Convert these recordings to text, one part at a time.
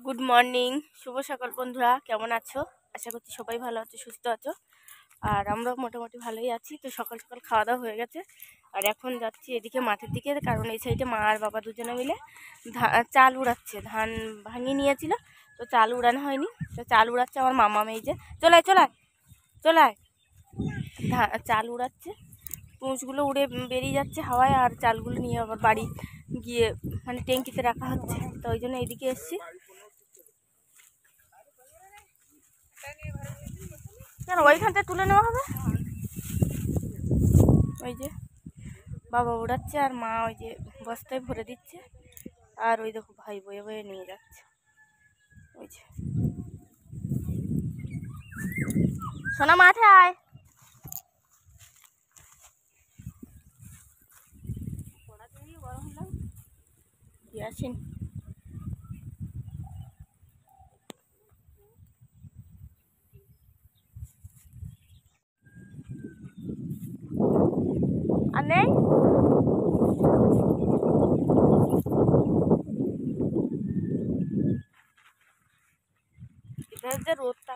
Good morning, শুভ সকাল বন্ধুরা। কেমন আছো? আশা করছি সবাই ভালো আছো, সুস্থ আছো। আর আমরাও মোটামুটি ভালোই আছি। তো সকাল সকাল খাওয়া দাওয়া হয়ে গেছে, আর এখন যাচ্ছি এদিকে মাঠের দিকে, কারণ এই সাইডে মা আর বাবা দুজনে মিলে চাল উড়াচ্ছে। ধান ভাঙিয়ে নিয়েছিল, তো চাল উড়ানো হয়নি, তো চাল উড়াচ্ছে আমার মামা মেয়ে। যে চলায় চলায় চলায় চাল উড়াচ্ছে। পুঁচগুলো উড়ে বেরিয়ে যাচ্ছে হাওয়ায়, আর চালগুলো নিয়ে আবার বাড়ি গিয়ে মানে ট্যাঙ্কিতে রাখা হচ্ছে। তো ওই জন্য এইদিকে এসছি। কেন ওইখানটা তুলে নেওয়া হবে? ওই যে বাবা উড়াচ্ছে আর মা ওই যে বস্তায় ভরে দিচ্ছে, আর ওই দেখো ভাই বয়ে বয়ে নিয়ে যাচ্ছে। ওই যে সোনা মাঠে আয়। গরম হলাম আসেন। আর নেই এটা যে রোদটা।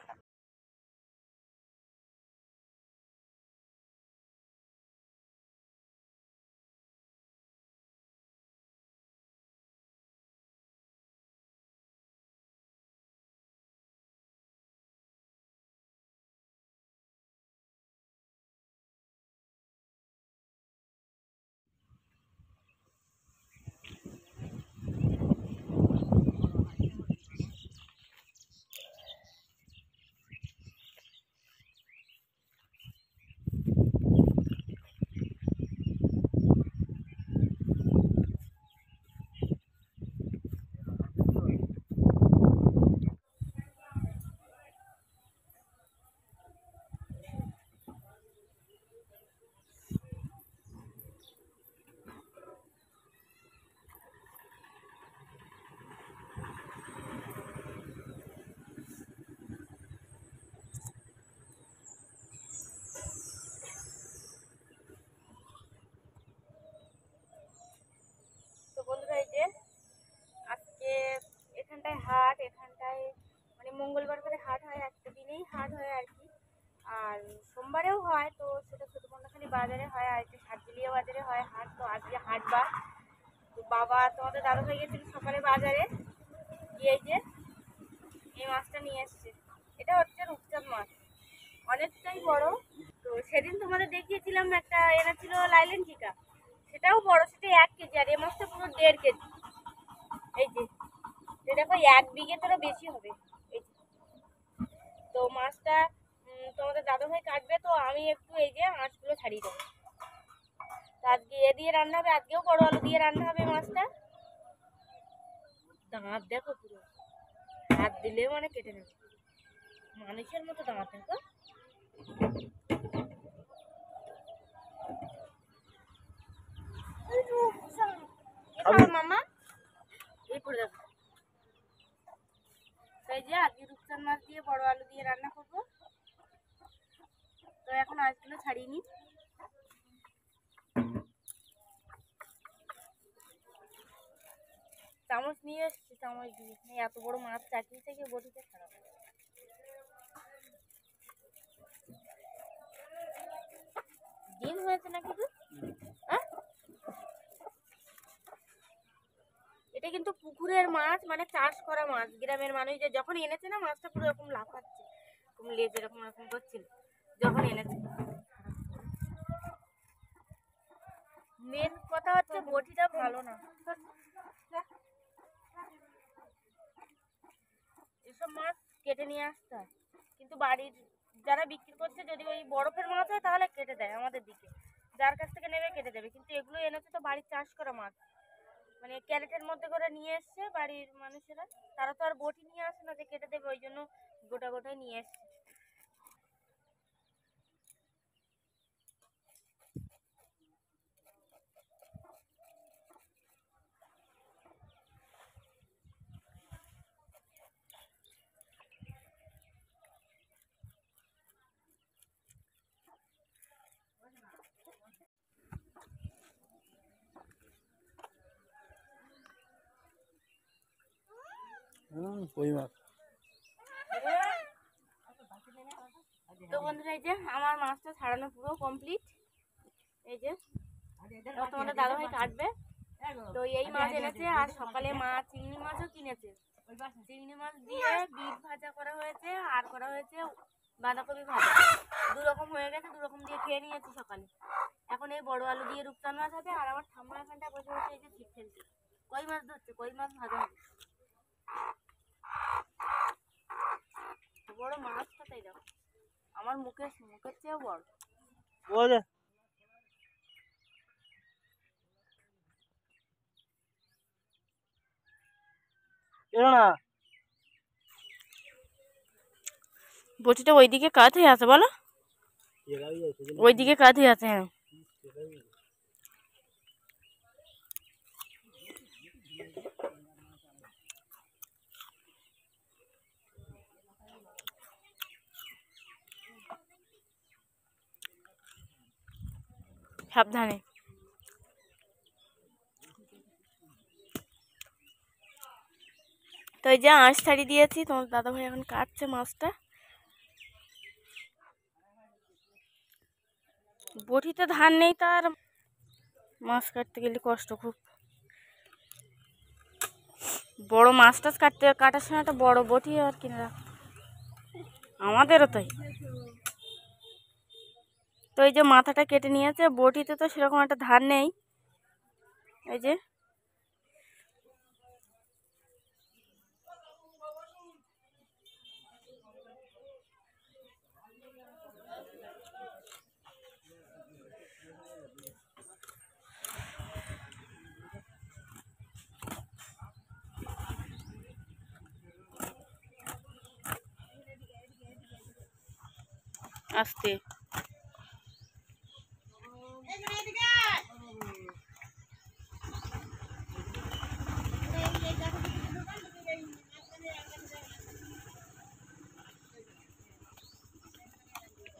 তো বন্ধুরা, এই যে আজকে এখানটায় হাট, এখানটায় মানে মঙ্গলবার করে হাট হয়, একটা দিনেই হাট হয় আর কি। আর সোমবারেও হয়, তো সেটা ছোটখানি বাজারে হয়, আর একটা সাতগুলিয়া বাজারে হয় হাট। তো আজকে হাটবার। তো বাবা তোমাদের দাদা হয়ে গেছিল সকালে বাজারে গিয়ে যে এই মাছটা নিয়ে এসছে। এটা হচ্ছে রূপচাঁদ মাছ, অনেকটাই বড়। তো সেদিন তোমাদের দেখিয়েছিলাম একটা এনেছিল লাইলেন চিকা, সেটাও বড়, সেটা 1 কেজি। আর এই মাছটা পুরো 1.5 কেজি। এই যে দেখো 1 বিঘে তোরও বেশি হবে। এই যে, তো মাছটা তোমাদের দাদা ভাই কাটবে, তো আমি একটু এই যে মাছগুলো ছাড়িয়ে দেবো। তো আজকে এ দিয়ে রান্না হবে, আজকেও বড় আলু দিয়ে রান্না হবে মাছটা। দাঁত দেখো পুরো, হাত দিলে মানে কেটে নেবে, মানুষের মতো দাঁত দেখো। মামা এই পড়ে দেখো। তাই যে আজকে রূপচাঁদ মাছ দিয়ে বড় আলু দিয়ে রান্না করবো। তো এখন আজগুলো ছাড়িয়ে নিই। চামচ নিয়ে এসছি, চামচ দিয়ে এত বড় মাছ চাকরি থেকে বটিতে খারাপ। ডিম হয়েছে নাকি? এটা কিন্তু পুকুরের মাছ, মানে চাষ করা মাছ। গ্রামের মানুষ যে যখন এনেছে না মাছটা পুরো এরকম লাফাচ্ছে, এরকম লেজ এরকম এরকম করছিল যখন এনেছে। মেন কথা হচ্ছে বটিটা ভালো না। এসব মাছ কেটে নিয়ে আসতে হয়, কিন্তু বাড়ির যারা বিক্রি করছে যদি ওই বরফের মাছ হয় তাহলে কেটে দেয় আমাদের দিকে, যার কাছ থেকে নেবে কেটে দেবে। কিন্তু এগুলো এনেছে তো বাড়ির চাষ করা মাছ, মানে ক্যারেটের মধ্যে করে নিয়ে এসছে বাড়ির মানুষেরা। তারা তো আর বটি নিয়ে আসে না যে কেটে দেবে, ওই জন্য গোটা গোটাই নিয়ে এসছে। কই মাছ। তো বন্ধুরা এই যে আমার মাছটা ছাড়ানো পুরো কমপ্লিট। এই যে তোমাদের দাদাভাই কাটবে। তো এই মাছ এনেছে আর সকালে মা চিংড়ি মাছও কিনেছে। চিংড়ি মাছ দিয়ে বিট ভাজা করা হয়েছে আর করা হয়েছে বাঁধাকপি ভাজা। দু রকম হয়ে গেছে, দু রকম দিয়ে খেয়ে নিয়েছি সকালে। এখন এই বড় আলু দিয়ে রূপচান মাছ হবে আর আমার ঠাম্মা এখানটা বসে বসে এই যে ছিপ ফেলছে, কই মাছ ধরছে, কই মাছ ভাজা হবে। বড় মাছটা তাই দেখো আমার মুখের চেয়েও বড়। বটিটা ওইদিকে কাত হয়ে আছে, বলো ওইদিকে কাত হয়ে আছে। হ্যাঁ সাবধানে। তো এই যে আঁশ ছাড়িয়ে দিয়েছি, তোমার দাদাভাই এখন কাটছে মাছটা। বটিতে ধান নেই, তার মাছ কাটতে গেলে কষ্ট খুব। বড় মাছ টাছ কাটার সময় একটা বড় বটি আর কিনে রাখ, আমাদেরও তাই। তো এই যে মাথাটা কেটে নিয়েছে, বটিতে তো সেরকম একটা ধার নেই। এই যে আস্তে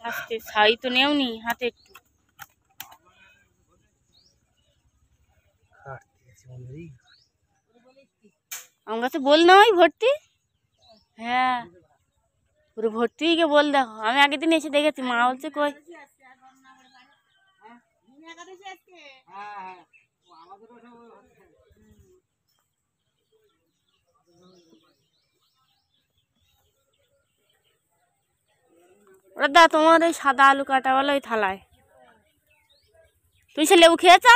আস্তে, ছাই তো নেওনি হাতে একটু। আমার কাছে বল না ওই ভর্তি, হ্যাঁ পুরো ভর্তি কে বল। দেখো আমি আগের দিন এসে দেখেছি, মা বলছে কই। ওরা দা তোমার ওই সাদা আলু কাটা বলো ওই থালায়। তুমি সে লেবু খেয়েছ?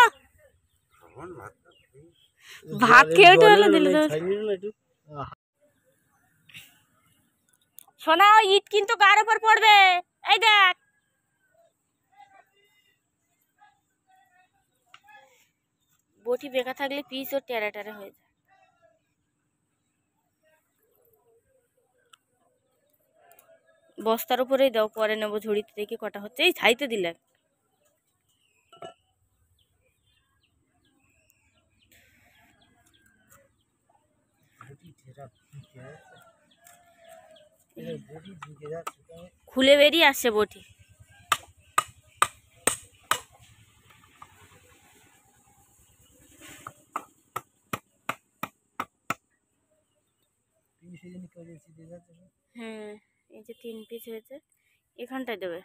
ভাত খেয়ে উঠে হলে দিলে সোনা, ইট কিন্তু গার উপর পড়বে। এই দেখ বটি বেঁকা থাকলে পিস ও টেরা টেরা হয়ে যায়। বস্তার উপরেই দাও, পরে নেবো ঝুড়িতে। দেখি কটা হচ্ছে। এই ছাইতে দিলে খুলে বেরিয়ে আসছে বটি। হ্যাঁ এই যে 3 পিস হয়েছে, এখানটায় দেবে।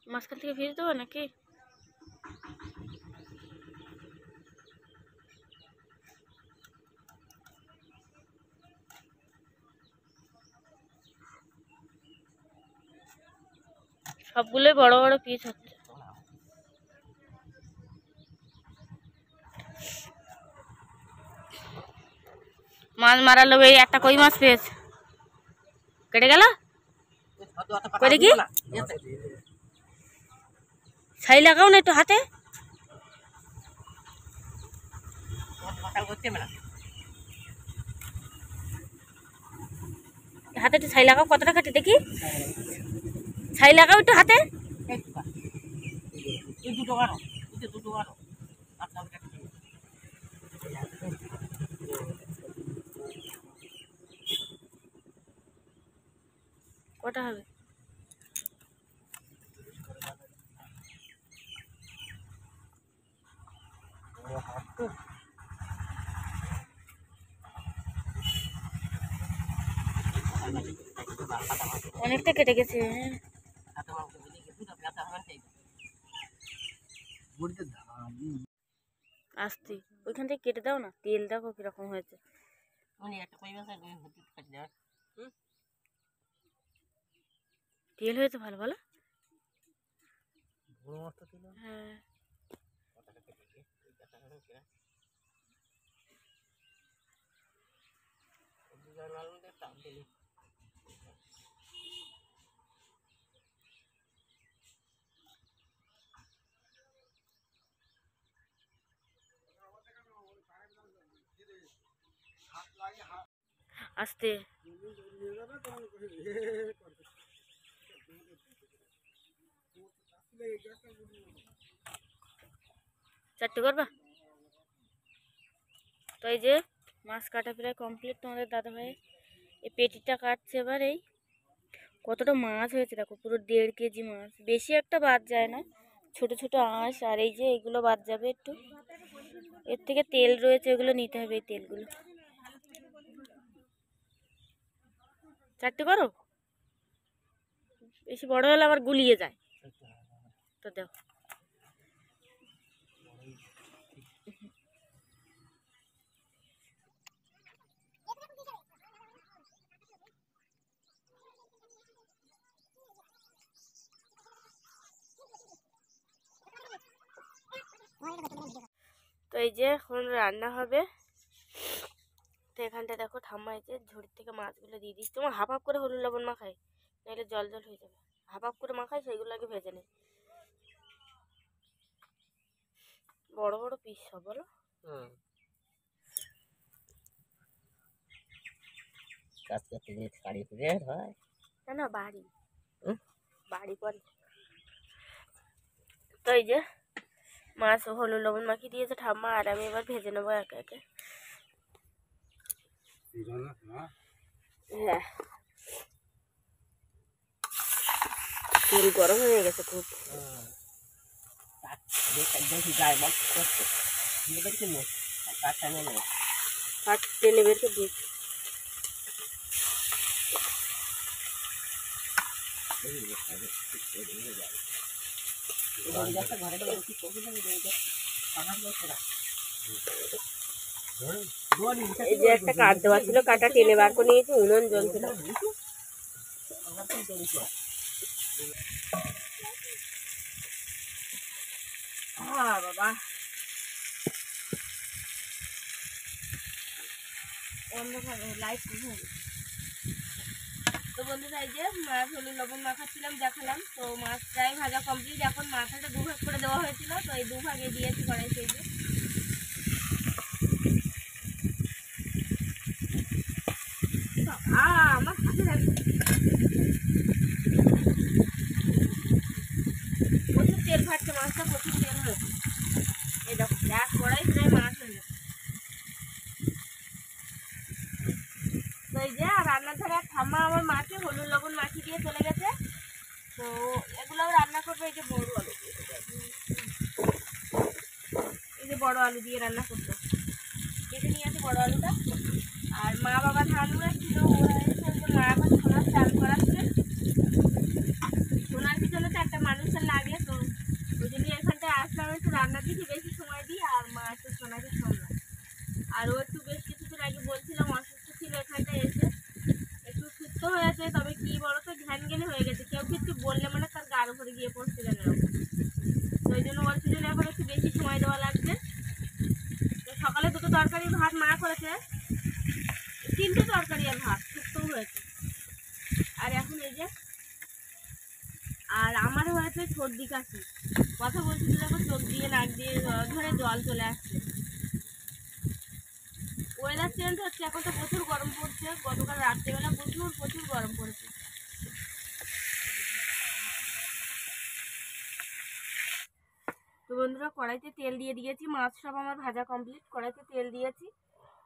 মাঝখান থেকে ভিড় দেবো নাকি? সবগুলোই বড় বড় পিস হচ্ছে। মাছ মারা লোক এই একটা কই মাছ পেয়েছে, কেটে গেল। করে কি ছাই লাগাও না একটু হাতে, হাতে একটু ছাই লাগাও। কতটা কাটে দেখি, ছাই লাগাও একটু হাতে। এই দুটো আরো এই দুটো আরো আপনার কটা হবে? অনেকটা কেটে গেছে। আস্তে ওইখান থেকে কেটে দাও না, তেল দেখো কিরকম হয়েছে। তেল হয়েছে ভালো ভালো। হ্যাঁ আস্তে। চারটে করবা তো? এই যে মাছ কাটা প্রায় কমপ্লিট তোমাদের দাদা ভাই। এই পেটিটা কাটছে এবার। এই কতটা মাছ হয়েছে দেখো, পুরো 1.5 কেজি মাছ। বেশি একটা বাদ যায় না, ছোট ছোট আঁশ। আর এই যে এগুলো বাদ যাবে একটু, এর থেকে তেল রয়েছে, এগুলো নিতে হবে। এই তেলগুলো চারটে করো, বেশি বড় হলে আবার গুলিয়ে যায় তো। দেখো তো এই যে এখন রান্না হবে। তো এখানটা দেখো ঠাম্মা এই যে ঝুড়ির থেকে মাছগুলো দিয়ে দিচ্ছি। তোমার হাফ হাফ করে হলুদ লবণ মাখাই, নাহলে জল জল হয়ে যাবে। হাফ হাফ করে মাখাই, সেইগুলো আগে ভেজে নেই। বড় বড় পিস সব, বলো না না বাড়ি বাড়ি পরে। তো এই যে মাছ হলুদ লবণ মাখিয়ে দিয়েছে ঠাম্মা, আর আমি এবার ভেজে নেবো একে একে। হ্যাঁ তেল গরম হয়ে গেছে খুব। তেলে বের করে দিয়েছি। এই যে একটা কাঠ দেওয়া ছিল, কাটা টেনে বার করে নিয়েছি, উনুন জ্বলছিল। বাবা অন্ধকার লাইট হয়ে গেছে। তো বন্ধুরা এই যে মাছ হলুদ লবণ মাখাচ্ছিলাম, দেখালাম। তো মাছটাই ভাজা কমপ্লিট। এখন মাথাটা দুভাগ করে দেওয়া হয়েছিল, তো এই দুভাগে দিয়েছি কড়াইতে। এই যে আমার হাতে প্রচুর তেল ফাটছে, মাছটা প্রচুর তেল হয়েছে। এই দেখো এক কড়াই প্রায় মাছ হয়ে যাবে। তো এই যে আর রান্নার ধারে ঠাম্মা আমার মাছে হলুদ লবণ মাখিয়ে দিয়ে চলে গেছে। তো এগুলোও রান্না করবো। এই যে বড় আলু, এই যে বড় আলু দিয়ে রান্না করতো, কেটে নিয়ে আছে বড় আলুটা। আর মা বাবা ধান ছিল, ওরা এসে মা এখন সোনার চাল করাচ্ছে। সোনার পিছনে তো একটা মানুষের লাগে, তো ওই জন্য এখানটায় আসলাম একটু রান্না দিকে বেশি সময় দিই। আর মা একটু সোনাকে সামলায়। আর ও একটু বেশ কিছুদিন আগে বলছিলাম অসুস্থ ছিল, এখানটায় এসে একটু সুস্থ হয়েছে। তবে কি বলতো, ঘ্যান গেলে হয়ে গেছে। কেউ কিছু বললে মানে তার গার উপরে গিয়ে পড়ছে যেন। তো ওই জন্য ওর পিছনে এখন একটু বেশি সময় দেওয়া লাগবে। তো সকালে দুটো তরকারি ভাত মা করেছে, 3টে তরকারি আর ভাত শুক্তও হয়েছে। আর এখন এই যে আর আমারও হয়েছে সর্দি কাশি। কথা বলছিল যখন চোখ দিয়ে নাক দিয়ে ধরে জল চলে আসছে। ওয়েদার চেঞ্জ হচ্ছে, এখন তো প্রচুর গরম পড়ছে। গতকাল রাত্রেবেলা প্রচুর গরম পড়েছে। বন্ধুরা কড়াইতে তেল দিয়ে দিয়েছি, মাছ সব আমার ভাজা কমপ্লিট। কড়াইতে তেল দিয়েছি,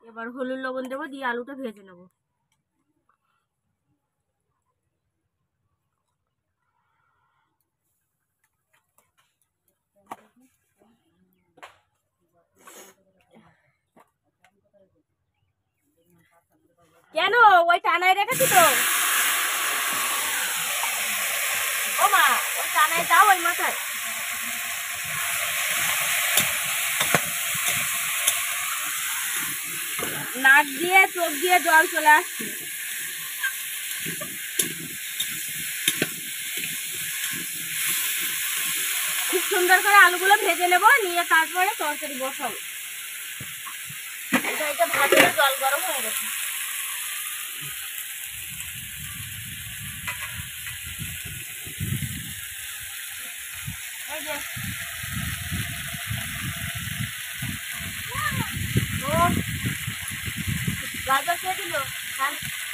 এবার হলুদ লবণ দেবো, দিয়ে আলুটা ভেজে নেবো। কেন ওই টানায় রেখেছি তো, ও মা ওই টানায় দাও ওই মাথায়। নাক দিয়ে চোখ দিয়ে জল চলে আসছে। খুব সুন্দর করে আলুগুলো ভেজে নেবো, নিয়ে তারপরে তরকারি বসাবো। এটা ভাজলে জল গরম হয়ে গেছে। এই যে ও গাজর খেয়ে দিল,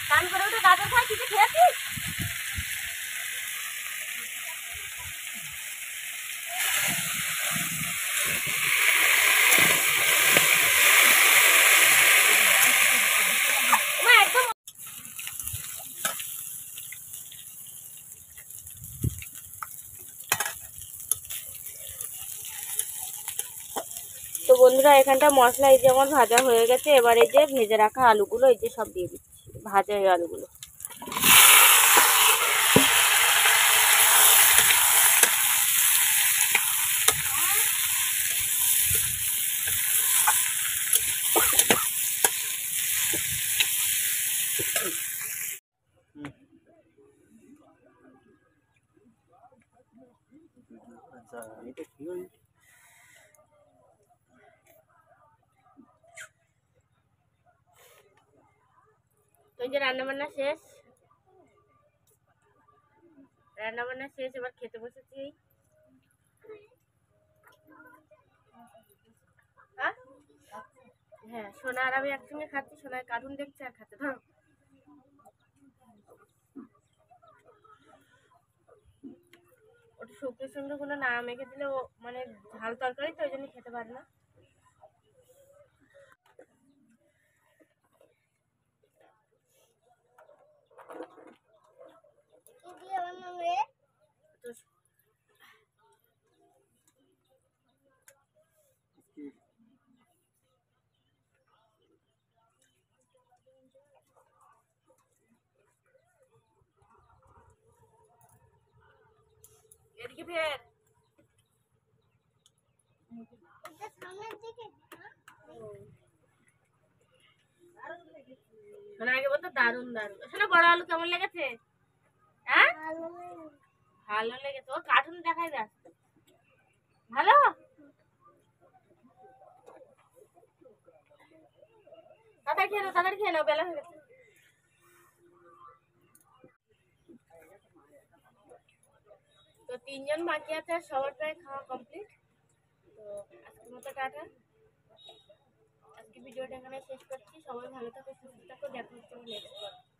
কান করে উঠে গাজর খায়, কিছু খেয়েছিস? একদম। তো বন্ধুরা এখানটা মশলা এই যে আমার ভাজা হয়ে গেছে, এবার এই যে ভেজে রাখা আলুগুলো এই যে সব দিয়ে দিচ্ছি, ভাজা এই আলুগুলো। তো এই যে রান্নাবান্না শেষ, এবার খেতে বসেছি। হ্যাঁ সোনা আর আমি একসঙ্গে খাচ্ছি, সোনায় কার্টুন দেখছে আর খাচ্ছে। ধরো ওটা শুকনোর সঙ্গে কোনো না মেখে দিলে ও মানে ঝাল তরকারি তো ওই জন্য খেতে পারে না। এদিকে ফের শোনা আগে বলতো দারুণ দারুণ। শোনা বড় আলু কেমন লেগেছে? হ্যাঁ ভালো লেগেছে, ও কার্টুন দেখাই যাক ভালো। তাড়াতাড়ি খেয়ে নাও, বেলা হয়ে গেছে। তো 3 জন বাকি আছে, আর সবার প্রায় খাওয়া কমপ্লিট। তো আজকের মতো টাটা, আজকে ভিডিওটা এখানে শেষ করছি। সবাই ভালো থাকো, সুস্থ থাকো, দেখা হচ্ছে নেক্সট।